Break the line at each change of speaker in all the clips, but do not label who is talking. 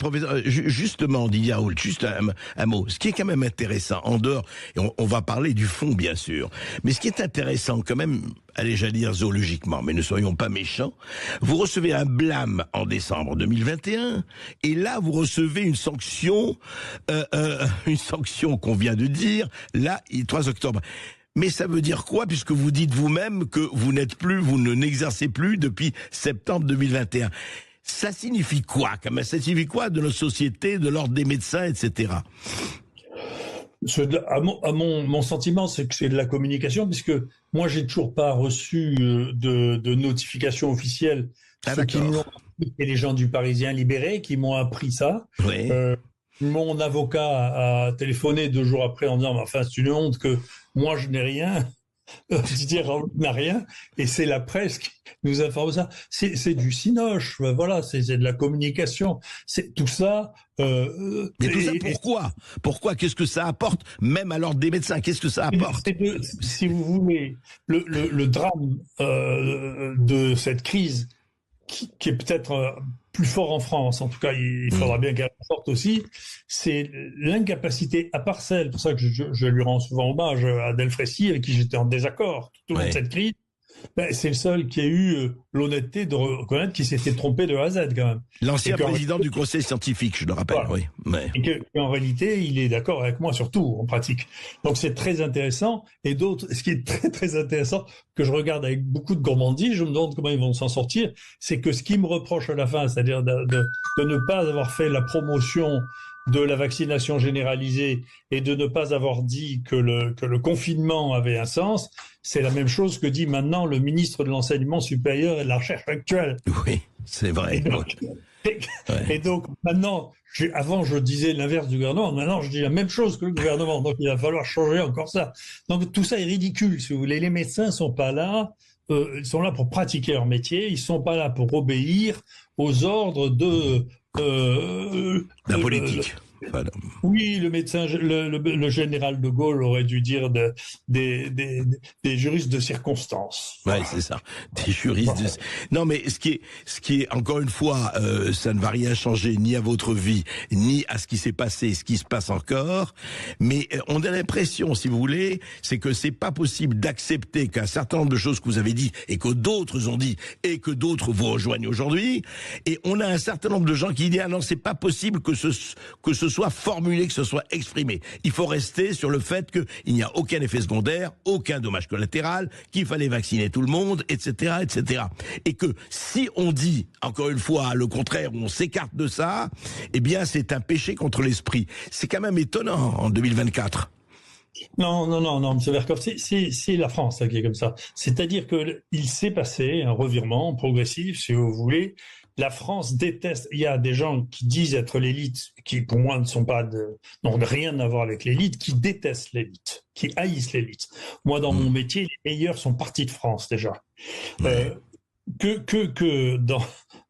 professeur, justement, Didier Raoult, juste un mot. Ce qui est quand même intéressant, en dehors, et on va parler du fond, bien sûr, mais ce qui est intéressant quand même, allez, j'allais dire zoologiquement, mais ne soyons pas méchants, vous recevez un blâme en décembre 2021, et là, vous recevez une sanction qu'on vient de dire, là, 3 octobre. Mais ça veut dire quoi, puisque vous dites vous-même que vous n'exercez plus depuis septembre 2021? Ça signifie quoi, quand même? Ça signifie quoi de notre société, de l'ordre des médecins, etc.?
Mon sentiment, c'est que c'est de la communication, puisque moi, j'ai toujours pas reçu de notification officielle. Ceux qui me l'ont appris, c'est les gens du Parisien Libéré qui m'ont appris ça.
Oui.
Mon avocat a téléphoné 2 jours après en disant, enfin, c'est une honte que moi, je n'ai rien. Didier Raoult n'a rien, et c'est la presse qui nous informe ça. C'est du cinoche, voilà, c'est de la communication. C'est tout ça.
Mais tout ça, pourquoi? Pourquoi? Qu'est-ce que ça apporte, même à l'ordre des médecins? Qu'est-ce que ça apporte?
Si vous voulez, le drame de cette crise, qui est peut-être plus fort en France, en tout cas, il faudra bien qu'elle sorte aussi, c'est l'incapacité à part celle, pour ça que je lui rends souvent hommage à Delfrécy, avec qui j'étais en désaccord tout au long de cette crise. C'est le seul qui a eu l'honnêteté de reconnaître qu'il s'était trompé de A à Z, quand même.
L'ancien président du conseil scientifique, je le rappelle, voilà. Oui. Mais...
Et qu'en réalité, il est d'accord avec moi sur tout, en pratique. Donc c'est très intéressant. Et ce qui est très très intéressant, que je regarde avec beaucoup de gourmandise, je me demande comment ils vont s'en sortir, c'est que ce qui me reproche à la fin, c'est-à-dire de ne pas avoir fait la promotion de la vaccination généralisée et de ne pas avoir dit que le confinement avait un sens, c'est la même chose que dit maintenant le ministre de l'Enseignement supérieur et de la Recherche actuelle.
Oui, c'est vrai.
Et donc maintenant, avant je disais l'inverse du gouvernement, maintenant je dis la même chose que le gouvernement, donc il va falloir changer encore ça. Donc tout ça est ridicule, si vous voulez. Les médecins sont pas là, ils sont là pour pratiquer leur métier, ils sont pas là pour obéir aux ordres de
la politique.
Voilà. Oui, le médecin, le général de Gaulle aurait dû dire des juristes de circonstance.
Ouais, c'est ça. Des juristes. Voilà. Non, mais ce qui est encore une fois, ça ne va rien changer ni à votre vie, ni à ce qui s'est passé, ce qui se passe encore. Mais on a l'impression, si vous voulez, c'est que c'est pas possible d'accepter qu'un certain nombre de choses que vous avez dit et que d'autres ont dit et que d'autres vous rejoignent aujourd'hui. Et on a un certain nombre de gens qui disent ah non, c'est pas possible que ce soit formulé, que ce soit exprimé. Il faut rester sur le fait qu'il n'y a aucun effet secondaire, aucun dommage collatéral, qu'il fallait vacciner tout le monde, etc., etc. Et que si on dit, encore une fois, le contraire, on s'écarte de ça, eh bien, c'est un péché contre l'esprit. C'est quand même étonnant en 2024.
Non, M. Verkoff, c'est la France qui est comme ça. C'est-à-dire qu'il s'est passé un revirement progressif, si vous voulez. La France déteste. Il y a des gens qui disent être l'élite, qui pour moi n'ont rien à voir avec l'élite, qui détestent l'élite, qui haïssent l'élite. Moi, dans mon métier, les meilleurs sont partis de France déjà. Que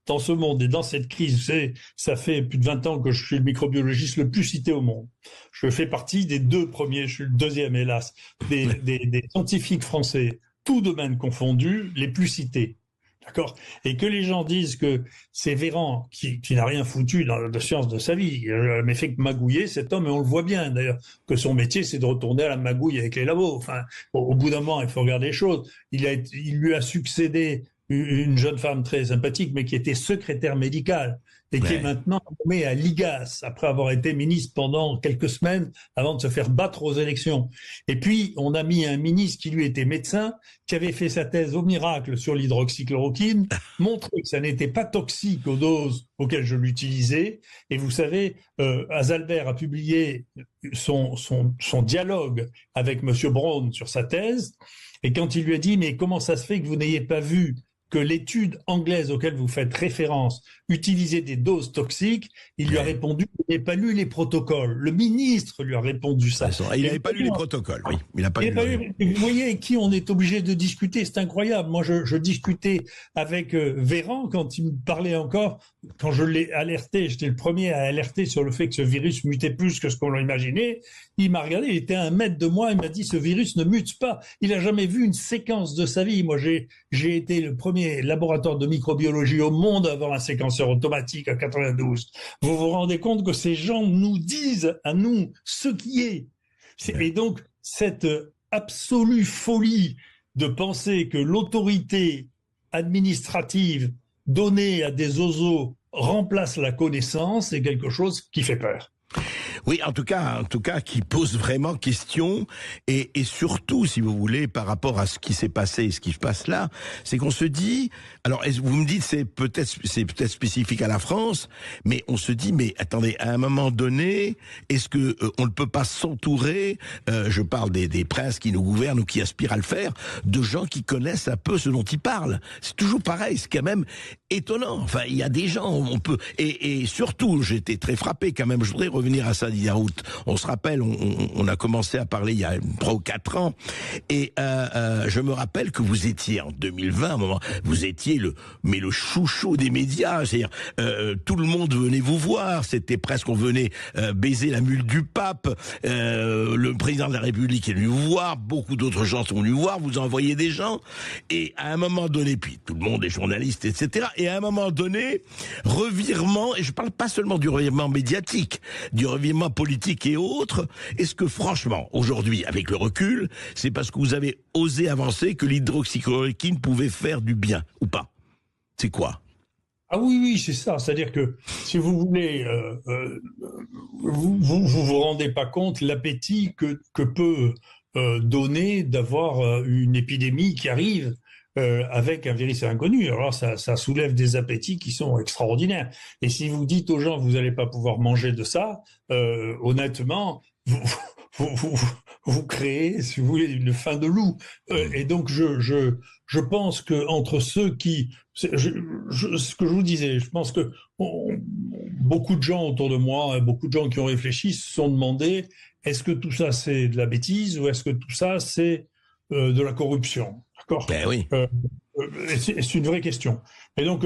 dans ce monde et dans cette crise, vous savez, ça fait plus de 20 ans que je suis le microbiologiste le plus cité au monde. Je fais partie des 2 premiers, je suis le 2e hélas, des scientifiques français, tous domaines confondus, les plus cités. D'accord. Et que les gens disent que c'est Véran qui n'a rien foutu dans la science de sa vie, mais fait que magouiller cet homme, et on le voit bien d'ailleurs, que son métier c'est de retourner à la magouille avec les labos. Enfin, au bout d'un moment, il faut regarder les choses. Il lui a succédé une jeune femme très sympathique, mais qui était secrétaire médicale et qui est maintenant nommée à l'IGAS après avoir été ministre pendant quelques semaines avant de se faire battre aux élections. Et puis, on a mis un ministre qui lui était médecin, qui avait fait sa thèse au miracle sur l'hydroxychloroquine, montré que ça n'était pas toxique aux doses auxquelles je l'utilisais. Et vous savez, Azalbert a publié son dialogue avec Monsieur Braun sur sa thèse. Et quand il lui a dit, mais comment ça se fait que vous n'ayez pas vu que l'étude anglaise auquel vous faites référence utilisait des doses toxiques, il lui a répondu qu'il n'avait pas lu les protocoles. Le ministre lui a répondu ça.
Il n'avait pas lu les protocoles, oui. Il n'a pas lu.
Vous voyez avec qui on est obligé de discuter, c'est incroyable. Moi, je discutais avec Véran quand il me parlait encore, quand je l'ai alerté, j'étais le premier à alerter sur le fait que ce virus mutait plus que ce qu'on l'imaginait. Il m'a regardé, il était à 1 mètre de moi, il m'a dit ce virus ne mute pas. Il n'a jamais vu une séquence de sa vie. Moi, j'ai été le premier premiers laboratoires de microbiologie au monde à avoir un séquenceur automatique en 92. Vous vous rendez compte que ces gens nous disent à nous ce qui est. Et donc, cette absolue folie de penser que l'autorité administrative donnée à des oiseaux remplace la connaissance est quelque chose qui fait peur.
Oui, en tout cas, qui pose vraiment question, et surtout, si vous voulez, par rapport à ce qui s'est passé et ce qui se passe là, c'est qu'on se dit, alors vous me dites c'est peut-être spécifique à la France, mais on se dit, mais attendez, à un moment donné, est-ce que on ne peut pas s'entourer, je parle des princes qui nous gouvernent ou qui aspirent à le faire, de gens qui connaissent un peu ce dont ils parlent. C'est toujours pareil, c'est quand même étonnant. Enfin, il y a des gens, on peut, et surtout, j'étais très frappé quand même. Je voudrais revenir à ça, Didier Raoult. On se rappelle, on a commencé à parler il y a 3 ou 4 ans, et je me rappelle que vous étiez en 2020, vous étiez le chouchou des médias, c'est-à-dire tout le monde venait vous voir, c'était presque, on venait baiser la mule du pape, le président de la République est venu vous voir, beaucoup d'autres gens sont venus vous voir, vous envoyez des gens, et à un moment donné, puis tout le monde est journaliste, etc., et à un moment donné, revirement, et je parle pas seulement du revirement médiatique, du revirement politique et autres. Est-ce que franchement, aujourd'hui, avec le recul, c'est parce que vous avez osé avancer que l'hydroxychloroquine pouvait faire du bien, ou pas? C'est quoi?
Ah oui, c'est ça. C'est-à-dire que, si vous voulez, vous rendez pas compte l'appétit que peut donner d'avoir une épidémie qui arrive avec un virus inconnu. Alors ça soulève des appétits qui sont extraordinaires. Et si vous dites aux gens vous n'allez pas pouvoir manger de ça, honnêtement, vous créez, si vous voulez, une faim de loup. Et donc je pense que entre ceux qui, ce que je vous disais, je pense que beaucoup de gens autour de moi, beaucoup de gens qui ont réfléchi, se sont demandé est-ce que tout ça c'est de la bêtise ou est-ce que tout ça c'est de la corruption? D'accord.
Ben oui.
C'est une vraie question. Et donc,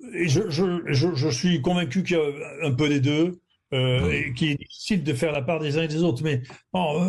je suis convaincu qu'il y a un peu des deux, et qu'il est difficile de faire la part des uns et des autres. Mais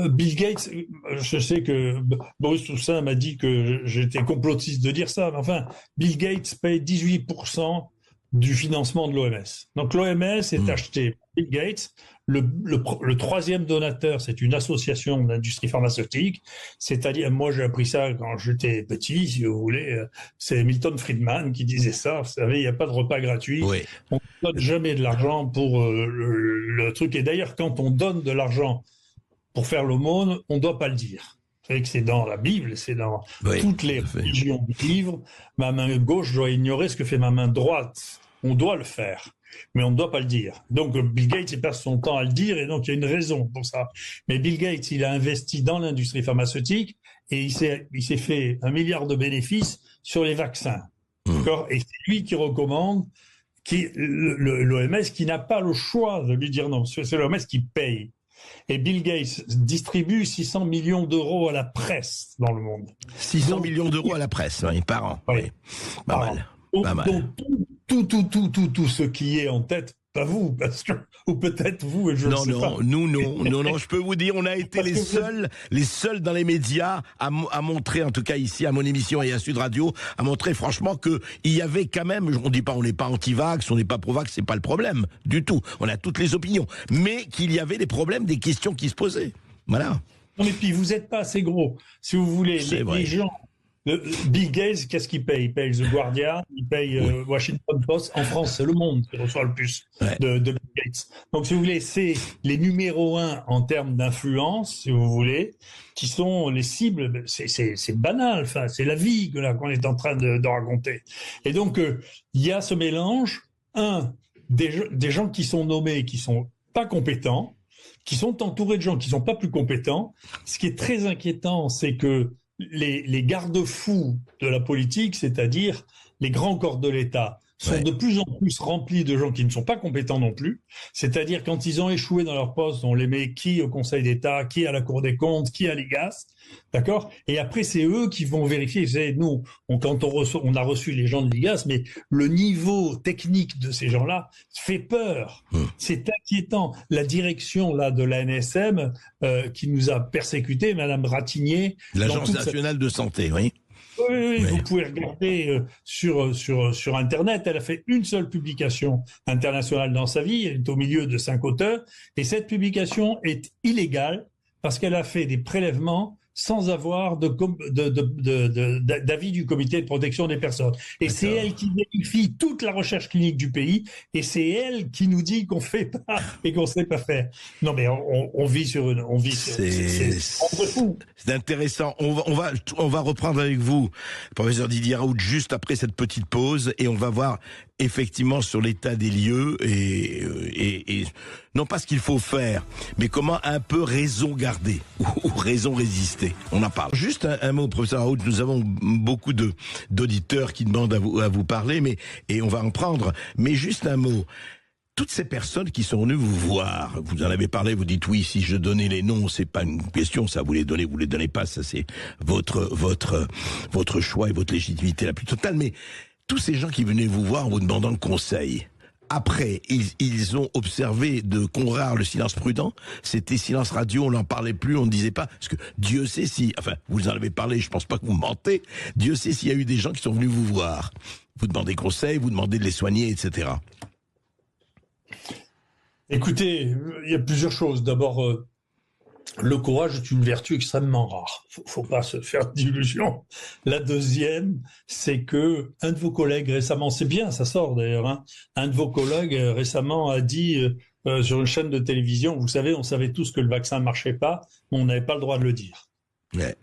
Bill Gates, je sais que Boris Toussaint m'a dit que j'étais complotiste de dire ça, mais enfin, Bill Gates paye 18% du financement de l'OMS. Donc l'OMS est acheté par Bill Gates. Le troisième donateur, c'est une association d'industrie pharmaceutique, c'est-à-dire, moi j'ai appris ça quand j'étais petit, si vous voulez, c'est Milton Friedman qui disait ça, vous savez, il n'y a pas de repas gratuit, oui. On ne donne jamais de l'argent pour le truc, et d'ailleurs quand on donne de l'argent pour faire l'aumône, on ne doit pas le dire. Vous savez que c'est dans la Bible, c'est dans toutes les religions du livre, ma main gauche doit ignorer ce que fait ma main droite, on doit le faire. Mais on ne doit pas le dire. Donc Bill Gates, il passe son temps à le dire, et donc il y a une raison pour ça. Mais Bill Gates, il a investi dans l'industrie pharmaceutique et il s'est fait 1 milliard de bénéfices sur les vaccins. D'accord ? Et c'est lui qui recommande l'OMS, qui n'a pas le choix de lui dire non. C'est l'OMS qui paye. Et Bill Gates distribue 600 millions d'euros à la presse dans le monde.
600 millions d'euros à la presse, oui, par an. Oui. Pas mal.
Donc, tout ce qui est en tête, pas vous, parce que, ou peut-être vous, et je ne sais pas.
Non, je peux vous dire, on a été les seuls dans les médias à montrer, en tout cas ici, à mon émission et à Sud Radio, à montrer franchement que il y avait quand même, on dit pas, on n'est pas anti-vax, on n'est pas pro-vax, c'est pas le problème, du tout. On a toutes les opinions. Mais qu'il y avait des problèmes, des questions qui se posaient. Voilà.
Non, mais puis, vous n'êtes pas assez gros. Si vous voulez, les gens, Bill Gates, qu'est-ce qu'il paye? Il paye The Guardian, il paye Washington Post. En France, c'est Le Monde qui reçoit le plus de Bill Gates. Donc, si vous voulez, c'est les numéros 1 en termes d'influence, si vous voulez, qui sont les cibles. C'est banal, enfin, c'est la vie qu'on est en train de raconter. Et donc, il y a ce mélange, des gens qui sont nommés, qui sont pas compétents, qui sont entourés de gens qui sont pas plus compétents. Ce qui est très inquiétant, c'est que les garde-fous de la politique, c'est-à-dire les grands corps de l'État, sont de plus en plus remplis de gens qui ne sont pas compétents non plus. C'est-à-dire, quand ils ont échoué dans leur poste, on les met qui au Conseil d'État, qui à la Cour des comptes, qui à l'IGAS, d'accord ? Et après, c'est eux qui vont vérifier. Vous savez, nous, quand on a reçu les gens de l'IGAS, mais le niveau technique de ces gens-là fait peur. C'est inquiétant. La direction là de l'ANSM qui nous a persécutés, Madame Ratignier,
l'Agence nationale de santé, oui.
Oui, vous pouvez regarder sur Internet. Elle a fait une seule publication internationale dans sa vie. Elle est au milieu de 5 auteurs. Et cette publication est illégale parce qu'elle a fait des prélèvements sans avoir d'avis du comité de protection des personnes. Et c'est elle qui vérifie toute la recherche clinique du pays, et c'est elle qui nous dit qu'on fait pas et qu'on sait pas faire. Non, mais on vit sur une,
c'est intéressant. On va reprendre avec vous, professeur Didier Raoult, juste après cette petite pause, et on va voir effectivement sur l'état des lieux et non pas ce qu'il faut faire, mais comment un peu raison garder ou raison résister. On en parle. Juste un mot, professeur Raoult, nous avons beaucoup d'auditeurs qui demandent à vous parler, et on va en prendre. Mais juste un mot. Toutes ces personnes qui sont venues vous voir, vous en avez parlé, vous dites oui, si je donnais les noms, c'est pas une question, ça vous les donnez pas, ça c'est votre choix et votre légitimité la plus totale, mais tous ces gens qui venaient vous voir en vous demandant le conseil, après, ils ont observé de Conrart le silence prudent, c'était silence radio, on n'en parlait plus, on ne disait pas, parce que Dieu sait si, enfin, vous en avez parlé, je pense pas que vous mentez, Dieu sait s'il y a eu des gens qui sont venus vous voir, vous demandez conseil, vous demandez de les soigner, etc.
Écoutez, il y a plusieurs choses. D'abord, le courage est une vertu extrêmement rare. Faut pas se faire d'illusions. La deuxième, c'est que un de vos collègues récemment, c'est bien, ça sort d'ailleurs, hein, un de vos collègues récemment a dit sur une chaîne de télévision, vous savez, on savait tous que le vaccin ne marchait pas, mais on n'avait pas le droit de le dire.
Ouais.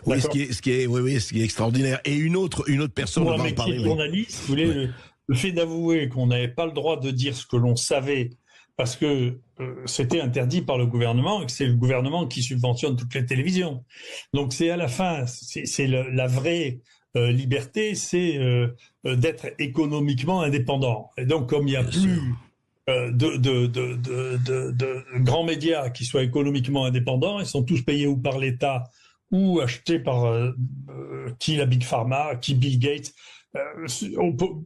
Oui, ce qui est extraordinaire. Et une autre personne,
moi,
on va en parler.
Journaliste, vous voulez, le fait d'avouer qu'on n'avait pas le droit de dire ce que l'on savait parce que c'était interdit par le gouvernement et que c'est le gouvernement qui subventionne toutes les télévisions. Donc c'est à la fin, c'est la vraie liberté, c'est d'être économiquement indépendant. Et donc comme il n'y a plus de grands médias qui soient économiquement indépendants, ils sont tous payés ou par l'État ou achetés par qui la Big Pharma, qui Bill Gates.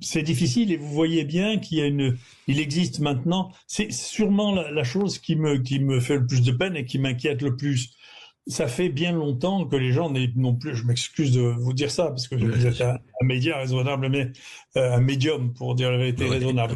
C'est difficile et vous voyez bien il existe maintenant. C'est sûrement la chose qui me fait le plus de peine et qui m'inquiète le plus. Ça fait bien longtemps que les gens non plus. Je m'excuse de vous dire ça parce que vous êtes un média raisonnable, mais un médium pour dire la vérité raisonnable.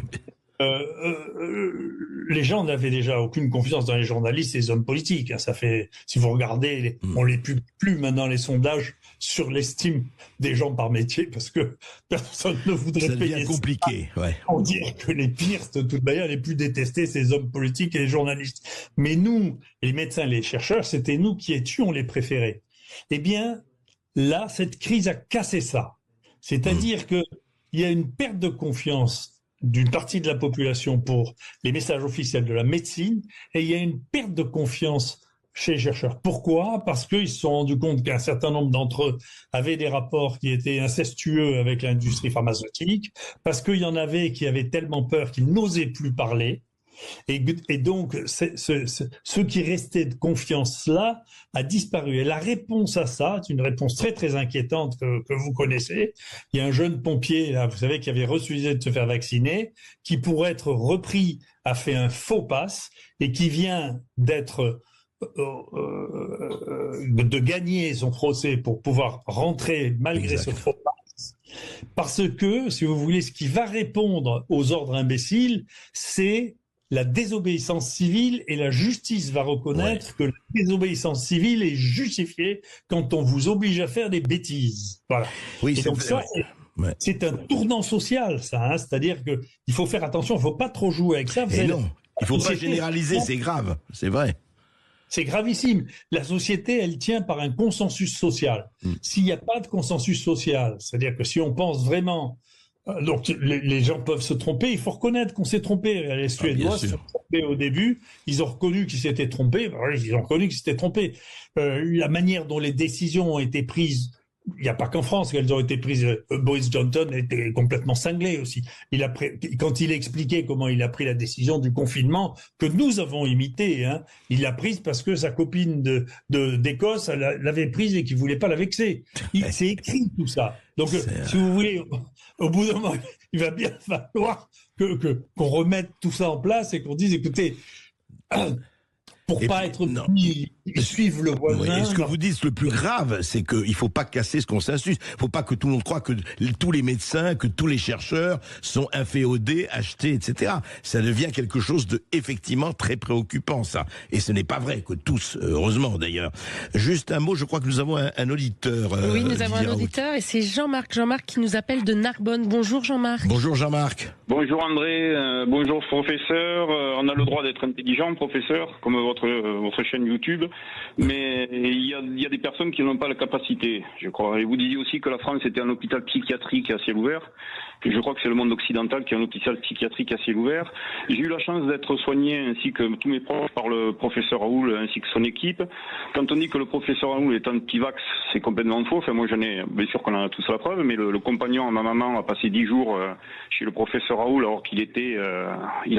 Les gens n'avaient déjà aucune confiance dans les journalistes et les hommes politiques. Ça fait, si vous regardez, on les publie plus maintenant les sondages sur l'estime des gens par métier parce que personne ne voudrait payer. Ça devient
compliqué. Ouais.
On dirait que les pires, de toute manière, les plus détestés, c'est les hommes politiques et les journalistes. Mais nous, les médecins, les chercheurs, c'était nous qui étions les préférés. Eh bien, là, cette crise a cassé ça. C'est-à-dire que il y a une perte de confiance d'une partie de la population pour les messages officiels de la médecine, et il y a une perte de confiance chez les chercheurs. Pourquoi ? Parce qu'ils se sont rendus compte qu'un certain nombre d'entre eux avaient des rapports qui étaient incestueux avec l'industrie pharmaceutique, parce qu'il y en avait qui avaient tellement peur qu'ils n'osaient plus parler, et donc ce qui restait de confiance-là a disparu. Et la réponse à ça, c'est une réponse très très inquiétante que vous connaissez. Il y a un jeune pompier, là, vous savez, qui avait refusé de se faire vacciner, qui pour être repris a fait un faux pass et qui vient de gagner son procès pour pouvoir rentrer malgré ce faux pass. Parce que, si vous voulez, ce qui va répondre aux ordres imbéciles, c'est la désobéissance civile, et la justice va reconnaître que la désobéissance civile est justifiée quand on vous oblige à faire des bêtises. Voilà.
Oui,
et donc ça, c'est un tournant social, ça. Hein, c'est-à-dire que il faut faire attention, il ne faut pas trop jouer avec ça.
Et non, il ne faut pas généraliser, c'est grave, c'est vrai.
C'est gravissime. La société, elle tient par un consensus social. S'il n'y a pas de consensus social, c'est-à-dire que si on pense vraiment... Donc les gens peuvent se tromper, il faut reconnaître qu'on s'est trompé. Les Suédois se sont trompés au début, ils ont reconnu qu'ils s'étaient trompés, la manière dont les décisions ont été prises, il n'y a pas qu'en France qu'elles ont été prises. Boris Johnson était complètement cinglé aussi. Quand il expliquait comment il a pris la décision du confinement, que nous avons imité, hein, il l'a prise parce que sa copine d'Écosse l'avait prise et qu'il ne voulait pas la vexer. C'est écrit tout ça. Donc, si vous voulez, au bout d'un moment, il va bien falloir qu'on remette tout ça en place et qu'on dise, écoutez, pour pas être puni, suivre le voisin.
Et ce que vous dites, le plus grave, c'est qu'il faut pas casser ce consensus. Il faut pas que tout le monde croie que tous les médecins, que tous les chercheurs sont inféodés, achetés, etc. Ça devient quelque chose de effectivement très préoccupant, ça. Et ce n'est pas vrai que tous, heureusement d'ailleurs. Juste un mot, je crois que nous avons un auditeur.
Oui, nous avons un auditeur et c'est Jean-Marc. Jean-Marc qui nous appelle de Narbonne. Bonjour Jean-Marc.
Bonjour Jean-Marc.
Bonjour André, bonjour professeur. On a le droit d'être intelligent, professeur, comme votre chaîne YouTube, mais il y a des personnes qui n'ont pas la capacité, je crois. Et vous disiez aussi que la France était un hôpital psychiatrique à ciel ouvert. Et je crois que c'est le monde occidental qui est un hôpital psychiatrique à ciel ouvert. J'ai eu la chance d'être soigné, ainsi que tous mes proches, par le professeur Raoul ainsi que son équipe. Quand on dit que le professeur Raoul est anti-vax, c'est complètement faux. Enfin, moi, bien sûr qu'on en a tous la preuve, mais le compagnon à ma maman a passé 10 jours chez le professeur Raoul alors qu'il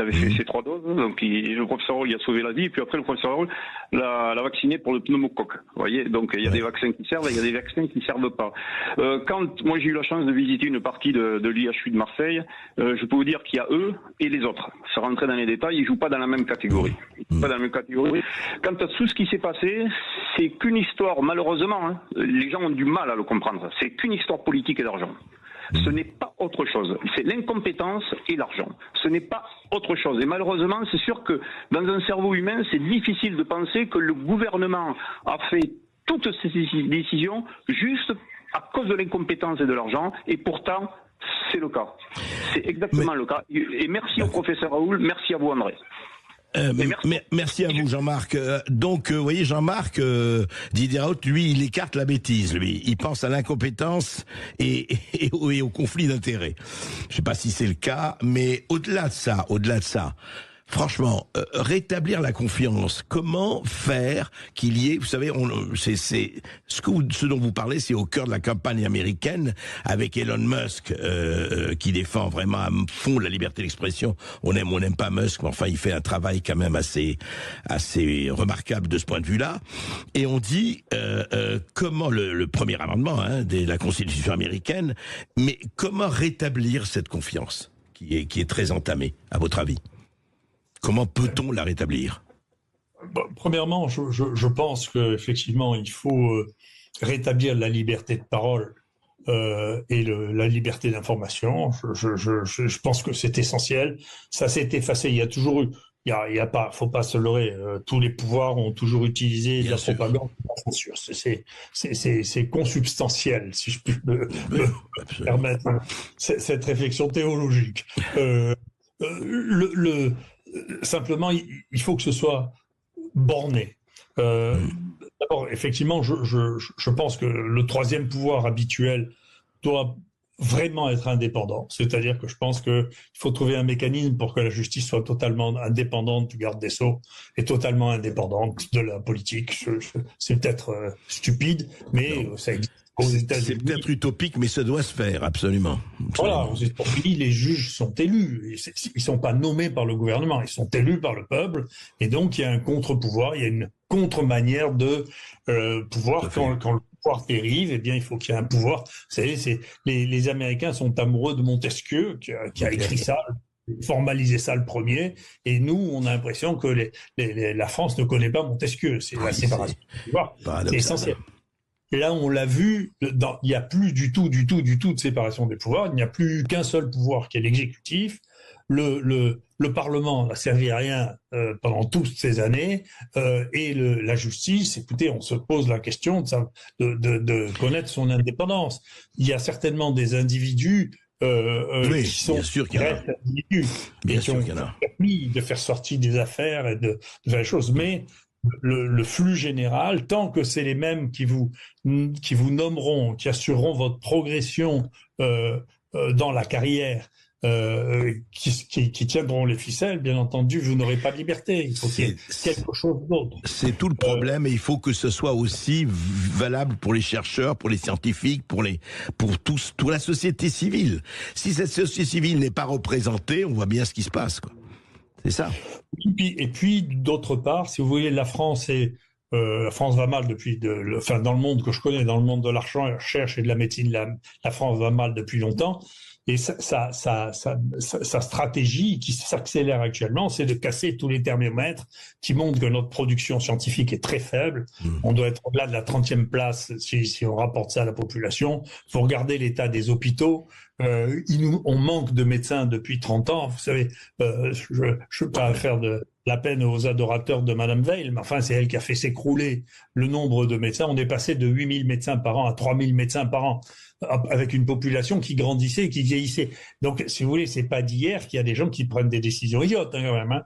avait fait ses 3 doses. Donc, le professeur Raoul, il a sauvé la vie. Et puis après, le professeur Raoul l'a vacciné pour le pneumocoque. Vous voyez, donc il y a des vaccins qui servent et il y a des vaccins qui ne servent pas. Quand moi j'ai eu la chance de visiter une partie de l'IHU de Marseille, je peux vous dire qu'il y a eux et les autres. Sans rentrer dans les détails, ils jouent pas dans la même catégorie. Pas dans la même catégorie. Quant à tout ce qui s'est passé, c'est qu'une histoire, malheureusement, hein, les gens ont du mal à le comprendre. C'est qu'une histoire politique et d'argent. Ce n'est pas autre chose. C'est l'incompétence et l'argent. Ce n'est pas autre chose. Et malheureusement, c'est sûr que dans un cerveau humain, c'est difficile de penser que le gouvernement a fait toutes ces décisions juste à cause de l'incompétence et de l'argent. Et pourtant, c'est le cas. C'est exactement le cas. Et merci au professeur Raoul, merci à vous André.
Merci à vous Jean-Marc. Donc, vous voyez, Jean-Marc, Didier Raoult, lui, il écarte la bêtise, lui. Il pense à l'incompétence et au conflit d'intérêts. Je sais pas si c'est le cas, mais au-delà de ça, franchement, rétablir la confiance. Comment faire qu'il y ait, vous savez, ce dont vous parlez, c'est au cœur de la campagne américaine avec Elon Musk qui défend vraiment à fond la liberté d'expression. On aime ou on n'aime pas Musk, mais enfin, il fait un travail quand même assez remarquable de ce point de vue-là. Et on dit comment le premier amendement de la Constitution américaine, mais comment rétablir cette confiance qui est très entamée, à votre avis? Comment peut-on la rétablir?
Premièrement, je pense qu'effectivement, il faut rétablir la liberté de parole et la liberté d'information. Je pense que c'est essentiel. Ça s'est effacé. Il y a toujours eu. Faut pas se leurrer. Tous les pouvoirs ont toujours utilisé de la propagande, de la censure. C'est consubstantiel, si je puis me permettre cette réflexion théologique. Simplement, il faut que ce soit borné. D'abord, effectivement, je pense que le troisième pouvoir habituel doit vraiment être indépendant. C'est-à-dire que je pense qu'il faut trouver un mécanisme pour que la justice soit totalement indépendante du garde des Sceaux et totalement indépendante de la politique. C'est peut-être stupide, mais ça existe.
C'est peut-être utopique, mais ça doit se faire, absolument.
Voilà, aux États-Unis, les juges sont élus. Ils sont pas nommés par le gouvernement, ils sont élus par le peuple. Et donc, il y a un contre-pouvoir, il y a une contre-manière de pouvoir. Quand le pouvoir dérive, eh bien, il faut qu'il y ait un pouvoir. Vous savez, les Américains sont amoureux de Montesquieu, qui a écrit ça, formalisé ça le premier. Et nous, on a l'impression que la France ne connaît pas Montesquieu. C'est la séparation du pouvoir. C'est essentiel. Et là, on l'a vu, il n'y a plus du tout de séparation des pouvoirs. Il n'y a plus qu'un seul pouvoir qui est l'exécutif. Le Parlement n'a servi à rien pendant toutes ces années. Et la justice, écoutez, on se pose la question de connaître son indépendance. Il y a certainement des individus qui sont vrais individus et qui ont permis de faire sortir des affaires et de faire des choses. Mais le flux général, tant que c'est les mêmes qui vous nommeront, qui assureront votre progression dans la carrière, qui tiendront les ficelles, bien entendu, vous n'aurez pas de liberté. Il faut qu'il y ait quelque chose d'autre.
C'est tout le problème, et il faut que ce soit aussi valable pour les chercheurs, pour les scientifiques, pour toute la société civile. Si cette société civile n'est pas représentée, on voit bien ce qui se passe, quoi. C'est ça.
Et puis, d'autre part, si vous voyez, la France va mal depuis, dans le monde que je connais, dans le monde de la recherche et de la médecine, la France va mal depuis longtemps. Et sa stratégie qui s'accélère actuellement, c'est de casser tous les thermomètres qui montrent que notre production scientifique est très faible. On doit être au-delà de la 30e place si on rapporte ça à la population. Faut regarder l'état des hôpitaux. On manque de médecins depuis 30 ans. Vous savez, je ne veux pas faire de la peine aux adorateurs de Madame Veil, mais enfin, c'est elle qui a fait s'écrouler le nombre de médecins. On est passé de 8000 médecins par an à 3000 médecins par an, avec une population qui grandissait et qui vieillissait. Donc, si vous voulez, c'est pas d'hier qu'il y a des gens qui prennent des décisions idiotes, hein, quand même. Hein.